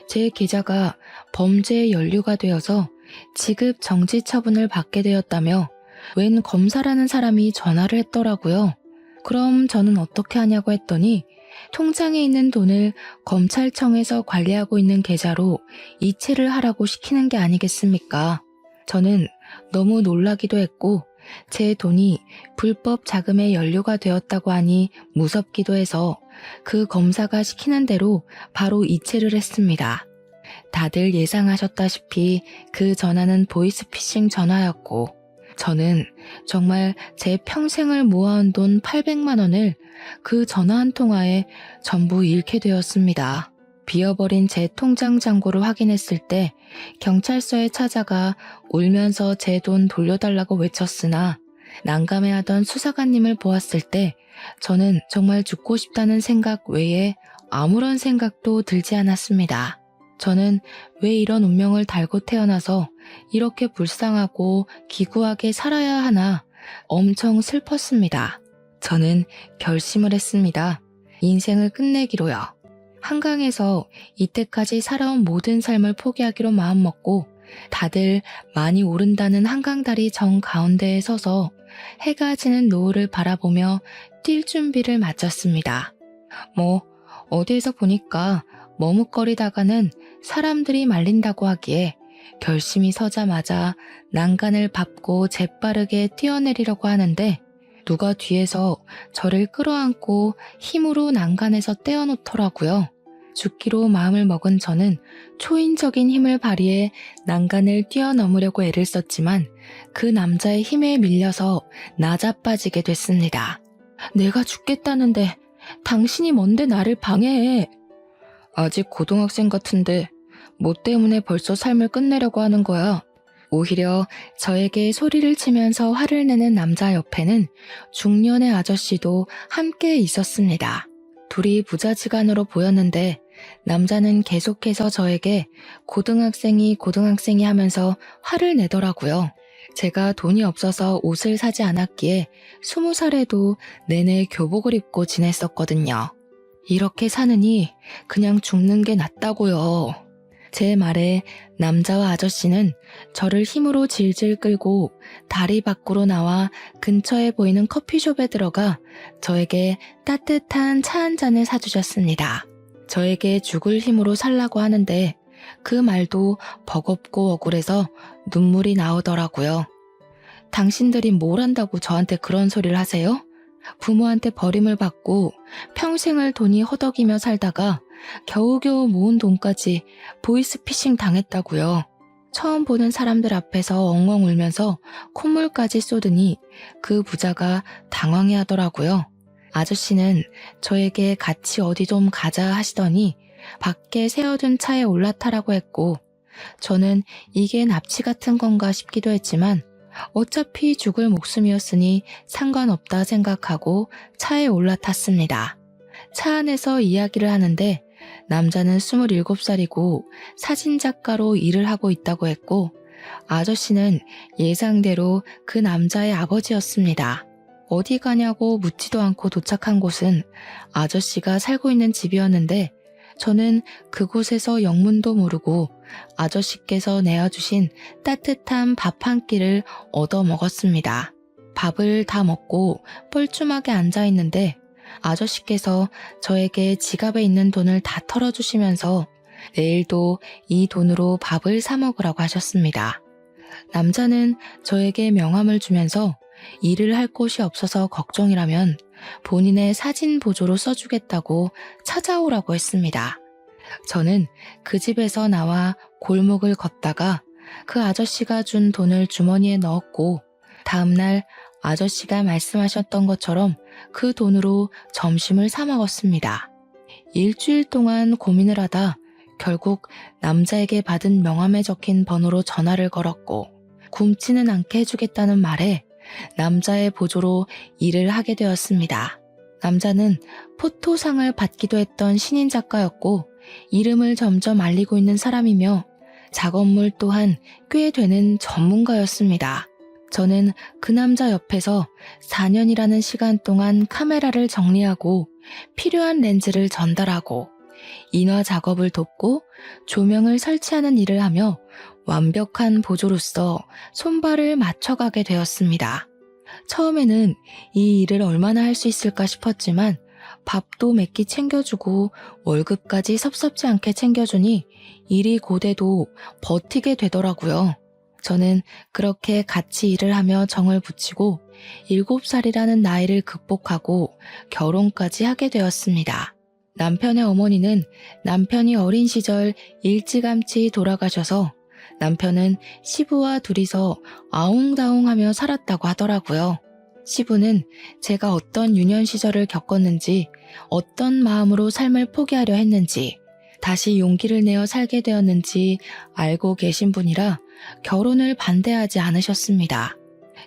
제 계좌가 범죄의 연루가 되어서 지급 정지 처분을 받게 되었다며 웬 검사라는 사람이 전화를 했더라고요. 그럼 저는 어떻게 하냐고 했더니 통장에 있는 돈을 검찰청에서 관리하고 있는 계좌로 이체를 하라고 시키는 게 아니겠습니까? 저는 너무 놀라기도 했고 제 돈이 불법 자금에 연루가 되었다고 하니 무섭기도 해서 그 검사가 시키는 대로 바로 이체를 했습니다. 다들 예상하셨다시피 그 전화는 보이스피싱 전화였고 저는 정말 제 평생을 모아온 돈 800만 원을 그 전화 한 통화에 전부 잃게 되었습니다. 비어버린 제 통장 잔고를 확인했을 때 경찰서에 찾아가 울면서 제 돈 돌려달라고 외쳤으나 난감해하던 수사관님을 보았을 때 저는 정말 죽고 싶다는 생각 외에 아무런 생각도 들지 않았습니다. 저는 왜 이런 운명을 달고 태어나서 이렇게 불쌍하고 기구하게 살아야 하나 엄청 슬펐습니다. 저는 결심을 했습니다. 인생을 끝내기로요. 한강에서 이때까지 살아온 모든 삶을 포기하기로 마음먹고 다들 많이 오른다는 한강다리 정 가운데에 서서 해가 지는 노을을 바라보며 뛸 준비를 마쳤습니다. 어디에서 보니까 머뭇거리다가는 사람들이 말린다고 하기에 결심이 서자마자 난간을 밟고 재빠르게 뛰어내리려고 하는데 누가 뒤에서 저를 끌어안고 힘으로 난간에서 떼어놓더라고요. 죽기로 마음을 먹은 저는 초인적인 힘을 발휘해 난간을 뛰어넘으려고 애를 썼지만 그 남자의 힘에 밀려서 나자빠지게 됐습니다. 내가 죽겠다는데 당신이 뭔데 나를 방해해? 아직 고등학생 같은데 뭐 때문에 벌써 삶을 끝내려고 하는 거야? 오히려 저에게 소리를 치면서 화를 내는 남자 옆에는 중년의 아저씨도 함께 있었습니다. 둘이 부자지간으로 보였는데 남자는 계속해서 저에게 고등학생이 하면서 화를 내더라고요. 제가 돈이 없어서 옷을 사지 않았기에 20살에도 내내 교복을 입고 지냈었거든요. 이렇게 사느니 그냥 죽는 게 낫다고요. 제 말에 남자와 아저씨는 저를 힘으로 질질 끌고 다리 밖으로 나와 근처에 보이는 커피숍에 들어가 저에게 따뜻한 차 한 잔을 사주셨습니다. 저에게 죽을 힘으로 살라고 하는데 그 말도 버겁고 억울해서 눈물이 나오더라고요. 당신들이 뭘 한다고 저한테 그런 소리를 하세요? 부모한테 버림을 받고 평생을 돈이 허덕이며 살다가 겨우겨우 모은 돈까지 보이스피싱 당했다고요. 처음 보는 사람들 앞에서 엉엉 울면서 콧물까지 쏟으니 그 부자가 당황해 하더라고요. 아저씨는 저에게 같이 어디 좀 가자 하시더니 밖에 세워둔 차에 올라타라고 했고 저는 이게 납치 같은 건가 싶기도 했지만 어차피 죽을 목숨이었으니 상관없다 생각하고 차에 올라탔습니다. 차 안에서 이야기를 하는데 남자는 27살이고 사진작가로 일을 하고 있다고 했고 아저씨는 예상대로 그 남자의 아버지였습니다. 어디 가냐고 묻지도 않고 도착한 곳은 아저씨가 살고 있는 집이었는데 저는 그곳에서 영문도 모르고 아저씨께서 내어주신 따뜻한 밥 한 끼를 얻어 먹었습니다. 밥을 다 먹고 뻘쭘하게 앉아 있는데 아저씨께서 저에게 지갑에 있는 돈을 다 털어주시면서 내일도 이 돈으로 밥을 사 먹으라고 하셨습니다. 남자는 저에게 명함을 주면서 일을 할 곳이 없어서 걱정이라면 본인의 사진 보조로 써주겠다고 찾아오라고 했습니다. 저는 그 집에서 나와 골목을 걷다가 그 아저씨가 준 돈을 주머니에 넣었고 다음날 아저씨가 말씀하셨던 것처럼 그 돈으로 점심을 사 먹었습니다. 일주일 동안 고민을 하다 결국 남자에게 받은 명함에 적힌 번호로 전화를 걸었고 굶지는 않게 해주겠다는 말에 남자의 보조로 일을 하게 되었습니다. 남자는 포토상을 받기도 했던 신인 작가였고 이름을 점점 알리고 있는 사람이며 작업물 또한 꽤 되는 전문가였습니다. 저는 그 남자 옆에서 4년이라는 시간 동안 카메라를 정리하고 필요한 렌즈를 전달하고 인화 작업을 돕고 조명을 설치하는 일을 하며 완벽한 보조로서 손발을 맞춰가게 되었습니다. 처음에는 이 일을 얼마나 할 수 있을까 싶었지만 밥도 몇 끼 챙겨주고 월급까지 섭섭지 않게 챙겨주니 일이 고돼도 버티게 되더라고요. 저는 그렇게 같이 일을 하며 정을 붙이고 7살이라는 나이를 극복하고 결혼까지 하게 되었습니다. 남편의 어머니는 남편이 어린 시절 일찌감치 돌아가셔서 남편은 시부와 둘이서 아웅다웅하며 살았다고 하더라고요. 시부는 제가 어떤 유년 시절을 겪었는지, 어떤 마음으로 삶을 포기하려 했는지, 다시 용기를 내어 살게 되었는지 알고 계신 분이라 결혼을 반대하지 않으셨습니다.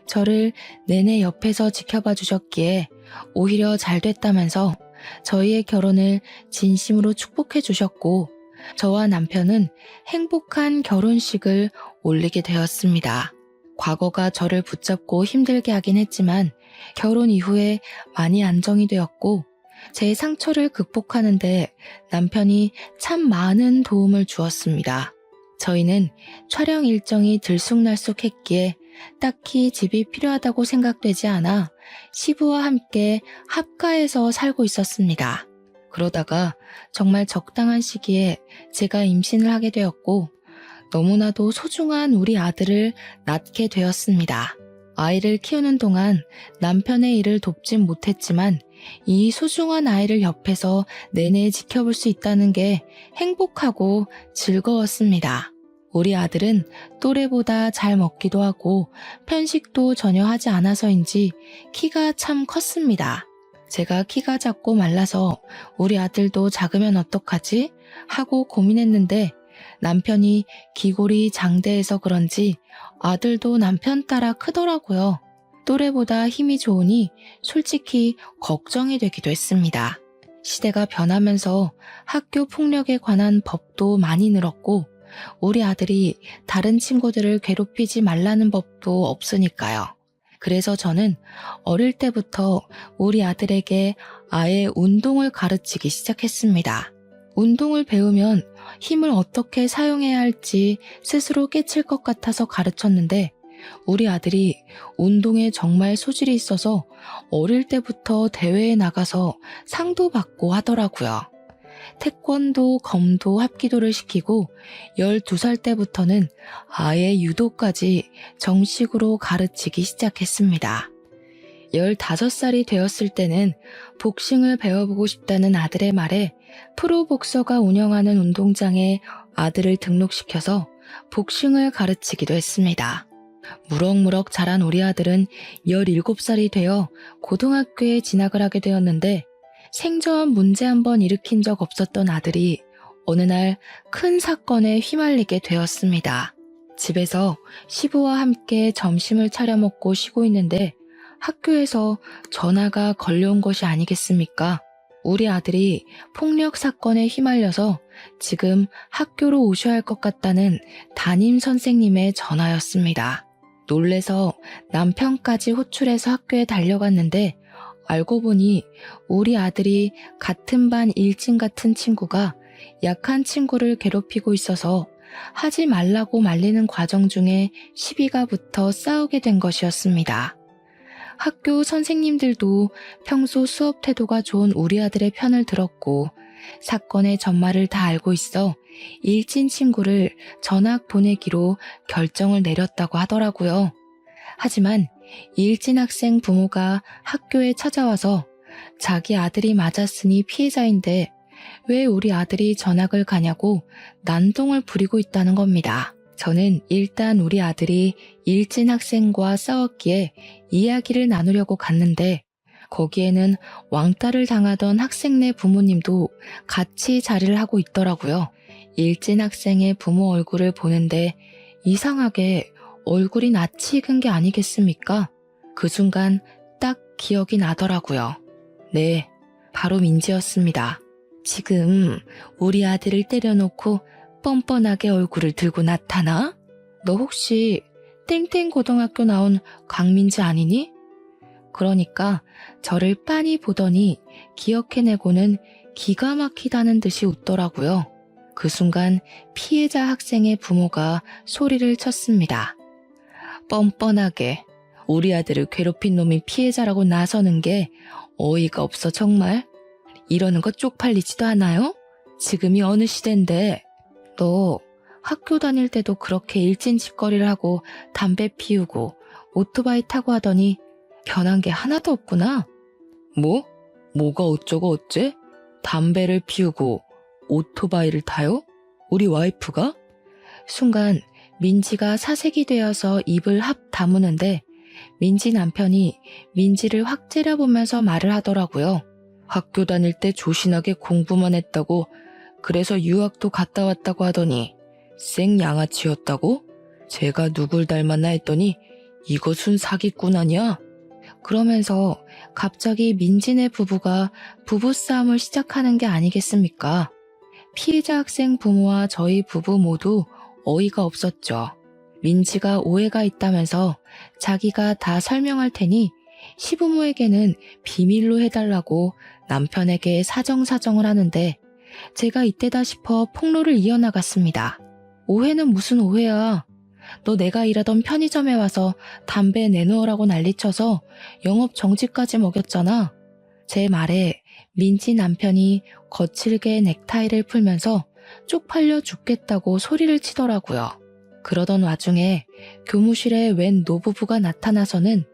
저를 내내 옆에서 지켜봐 주셨기에 오히려 잘 됐다면서 저희의 결혼을 진심으로 축복해 주셨고 저와 남편은 행복한 결혼식을 올리게 되었습니다. 과거가 저를 붙잡고 힘들게 하긴 했지만 결혼 이후에 많이 안정이 되었고 제 상처를 극복하는데 남편이 참 많은 도움을 주었습니다. 저희는 촬영 일정이 들쑥날쑥했기에 딱히 집이 필요하다고 생각되지 않아 시부와 함께 합가해서 살고 있었습니다. 그러다가 정말 적당한 시기에 제가 임신을 하게 되었고 너무나도 소중한 우리 아들을 낳게 되었습니다. 아이를 키우는 동안 남편의 일을 돕진 못했지만 이 소중한 아이를 옆에서 내내 지켜볼 수 있다는 게 행복하고 즐거웠습니다. 우리 아들은 또래보다 잘 먹기도 하고 편식도 전혀 하지 않아서인지 키가 참 컸습니다. 제가 키가 작고 말라서 우리 아들도 작으면 어떡하지? 하고 고민했는데 남편이 기골이 장대해서 그런지 아들도 남편 따라 크더라고요. 또래보다 힘이 좋으니 솔직히 걱정이 되기도 했습니다. 시대가 변하면서 학교 폭력에 관한 법도 많이 늘었고 우리 아들이 다른 친구들을 괴롭히지 말라는 법도 없으니까요. 그래서 저는 어릴 때부터 우리 아들에게 아예 운동을 가르치기 시작했습니다. 운동을 배우면 힘을 어떻게 사용해야 할지 스스로 깨칠 것 같아서 가르쳤는데 우리 아들이 운동에 정말 소질이 있어서 어릴 때부터 대회에 나가서 상도 받고 하더라고요. 태권도, 검도, 합기도를 시키고 12살 때부터는 아예 유도까지 정식으로 가르치기 시작했습니다. 15살이 되었을 때는 복싱을 배워보고 싶다는 아들의 말에 프로복서가 운영하는 운동장에 아들을 등록시켜서 복싱을 가르치기도 했습니다. 무럭무럭 자란 우리 아들은 17살이 되어 고등학교에 진학을 하게 되었는데 생전 문제 한 번 일으킨 적 없었던 아들이 어느 날 큰 사건에 휘말리게 되었습니다. 집에서 시부와 함께 점심을 차려 먹고 쉬고 있는데 학교에서 전화가 걸려온 것이 아니겠습니까? 우리 아들이 폭력 사건에 휘말려서 지금 학교로 오셔야 할 것 같다는 담임 선생님의 전화였습니다. 놀래서 남편까지 호출해서 학교에 달려갔는데 알고 보니 우리 아들이 같은 반 일진 같은 친구가 약한 친구를 괴롭히고 있어서 하지 말라고 말리는 과정 중에 시비가 붙어 싸우게 된 것이었습니다. 학교 선생님들도 평소 수업 태도가 좋은 우리 아들의 편을 들었고 사건의 전말을 다 알고 있어 일진 친구를 전학 보내기로 결정을 내렸다고 하더라고요. 하지만 일진 학생 부모가 학교에 찾아와서 자기 아들이 맞았으니 피해자인데 왜 우리 아들이 전학을 가냐고 난동을 부리고 있다는 겁니다. 저는 일단 우리 아들이 일진 학생과 싸웠기에 이야기를 나누려고 갔는데 거기에는 왕따를 당하던 학생네 부모님도 같이 자리를 하고 있더라고요. 일진 학생의 부모 얼굴을 보는데 이상하게 얼굴이 낯이 익은 게 아니겠습니까? 그 순간 딱 기억이 나더라고요. 네, 바로 민지였습니다. 지금 우리 아들을 때려놓고 뻔뻔하게 얼굴을 들고 나타나? 너 혹시 땡땡 고등학교 나온 강민지 아니니? 그러니까 저를 빤히 보더니 기억해내고는 기가 막히다는 듯이 웃더라고요. 그 순간 피해자 학생의 부모가 소리를 쳤습니다. 뻔뻔하게 우리 아들을 괴롭힌 놈이 피해자라고 나서는 게 어이가 없어 정말? 이러는 거 쪽팔리지도 않아요? 지금이 어느 시대인데 너 학교 다닐 때도 그렇게 일진짓거리를 하고 담배 피우고 오토바이 타고 하더니 변한 게 하나도 없구나. 뭐? 뭐가 어쩌고 어째? 담배를 피우고 오토바이를 타요? 우리 와이프가? 순간 민지가 사색이 되어서 입을 합 다무는데 민지 남편이 민지를 확 째려보면서 말을 하더라고요. 학교 다닐 때 조신하게 공부만 했다고 그래서 유학도 갔다 왔다고 하더니 생 양아치였다고? 제가 누굴 닮았나 했더니 이것은 사기꾼 아니야? 그러면서 갑자기 민지네 부부가 부부싸움을 시작하는 게 아니겠습니까? 피해자 학생 부모와 저희 부부 모두 어이가 없었죠. 민지가 오해가 있다면서 자기가 다 설명할 테니 시부모에게는 비밀로 해달라고 남편에게 사정사정을 하는데 제가 이때다 싶어 폭로를 이어나갔습니다. 오해는 무슨 오해야. 너 내가 일하던 편의점에 와서 담배 내놓으라고 난리쳐서 영업 정지까지 먹였잖아. 제 말에 민지 남편이 거칠게 넥타이를 풀면서 쪽팔려 죽겠다고 소리를 치더라고요. 그러던 와중에 교무실에 웬 노부부가 나타나서는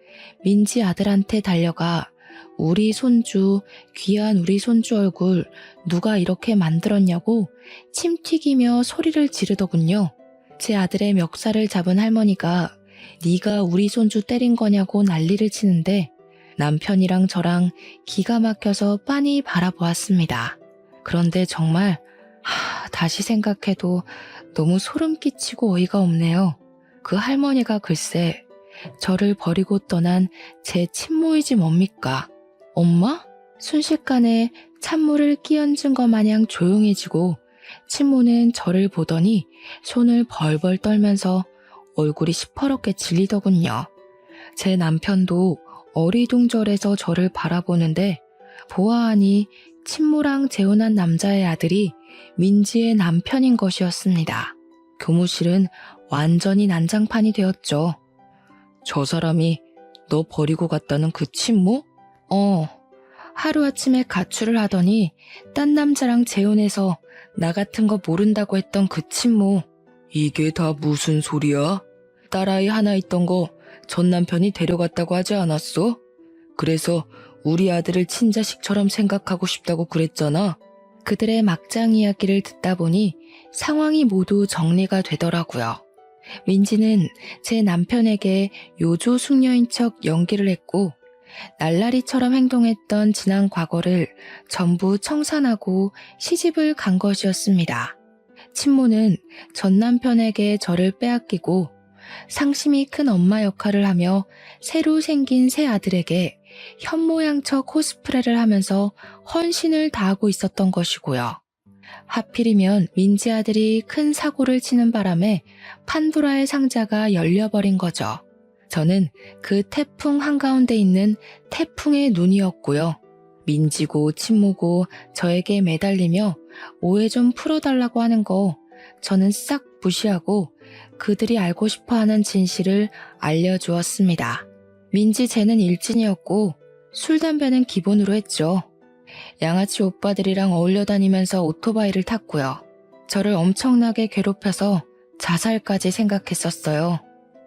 민지 아들한테 달려가 우리 손주, 귀한 우리 손주 얼굴 누가 이렇게 만들었냐고 침 튀기며 소리를 지르더군요. 제 아들의 멱살을 잡은 할머니가 네가 우리 손주 때린 거냐고 난리를 치는데 남편이랑 저랑 기가 막혀서 빤히 바라보았습니다. 그런데 정말 다시 생각해도 너무 소름 끼치고 어이가 없네요. 그 할머니가 글쎄 저를 버리고 떠난 제 친모이지 뭡니까? 엄마? 순식간에 찬물을 끼얹은 것 마냥 조용해지고 친모는 저를 보더니 손을 벌벌 떨면서 얼굴이 시퍼렇게 질리더군요. 제 남편도 어리둥절해서 저를 바라보는데 보아하니 친모랑 재혼한 남자의 아들이 민지의 남편인 것이었습니다. 교무실은 완전히 난장판이 되었죠. 저 사람이 너 버리고 갔다는 그 친모? 하루아침에 가출을 하더니 딴 남자랑 재혼해서 나 같은 거 모른다고 했던 그 친모. 이게 다 무슨 소리야? 딸아이 하나 있던 거 전 남편이 데려갔다고 하지 않았어? 그래서 우리 아들을 친자식처럼 생각하고 싶다고 그랬잖아. 그들의 막장 이야기를 듣다 보니 상황이 모두 정리가 되더라고요. 민지는 제 남편에게 요조 숙녀인 척 연기를 했고 날라리처럼 행동했던 지난 과거를 전부 청산하고 시집을 간 것이었습니다. 친모는 전 남편에게 저를 빼앗기고 상심이 큰 엄마 역할을 하며 새로 생긴 새 아들에게 현모양처 코스프레를 하면서 헌신을 다하고 있었던 것이고요. 하필이면 민지 아들이 큰 사고를 치는 바람에 판도라의 상자가 열려버린 거죠. 저는 그 태풍 한가운데 있는 태풍의 눈이었고요. 민지고 친모고 저에게 매달리며 오해 좀 풀어달라고 하는 거 저는 싹 무시하고 그들이 알고 싶어하는 진실을 알려주었습니다. 민지 쟤는 일진이었고 술 담배는 기본으로 했죠. 양아치 오빠들이랑 어울려 다니면서 오토바이를 탔고요. 저를 엄청나게 괴롭혀서 자살까지 생각했었어요.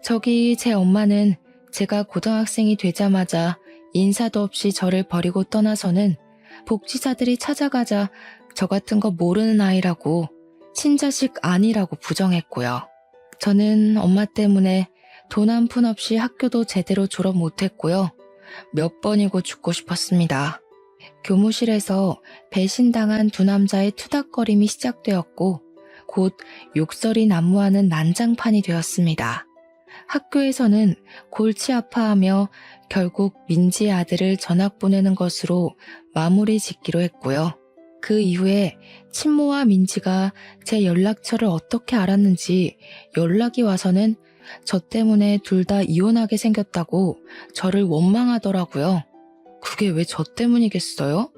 저기 제 엄마는 제가 고등학생이 되자마자 인사도 없이 저를 버리고 떠나서는 복지사들이 찾아가자 저 같은 거 모르는 아이라고 친자식 아니라고 부정했고요. 저는 엄마 때문에 돈 한 푼 없이 학교도 제대로 졸업 못했고요. 몇 번이고 죽고 싶었습니다. 교무실에서 배신당한 두 남자의 투닥거림이 시작되었고 곧 욕설이 난무하는 난장판이 되었습니다. 학교에서는 골치 아파하며 결국 민지의 아들을 전학 보내는 것으로 마무리 짓기로 했고요. 그 이후에 친모와 민지가 제 연락처를 어떻게 알았는지 연락이 와서는 저 때문에 둘 다 이혼하게 생겼다고 저를 원망하더라고요. 그게 왜 저 때문이겠어요?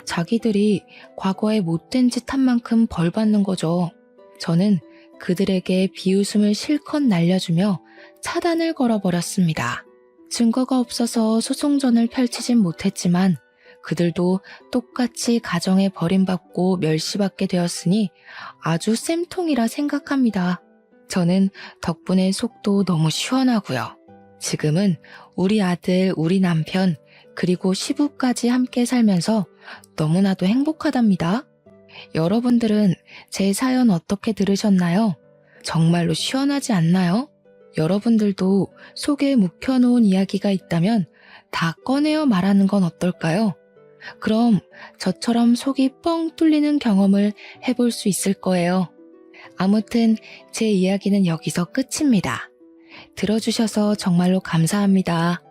자기들이 과거에 못된 짓 한 만큼 벌 받는 거죠. 저는 그들에게 비웃음을 실컷 날려주며 차단을 걸어버렸습니다. 증거가 없어서 소송전을 펼치진 못했지만 그들도 똑같이 가정에 버림받고 멸시받게 되었으니 아주 쌤통이라 생각합니다. 저는 덕분에 속도 너무 시원하고요. 지금은 우리 아들, 우리 남편, 그리고 시부까지 함께 살면서 너무나도 행복하답니다. 여러분들은 제 사연 어떻게 들으셨나요? 정말로 시원하지 않나요? 여러분들도 속에 묵혀놓은 이야기가 있다면 다 꺼내어 말하는 건 어떨까요? 그럼 저처럼 속이 뻥 뚫리는 경험을 해볼 수 있을 거예요. 아무튼 제 이야기는 여기서 끝입니다. 들어주셔서 정말로 감사합니다.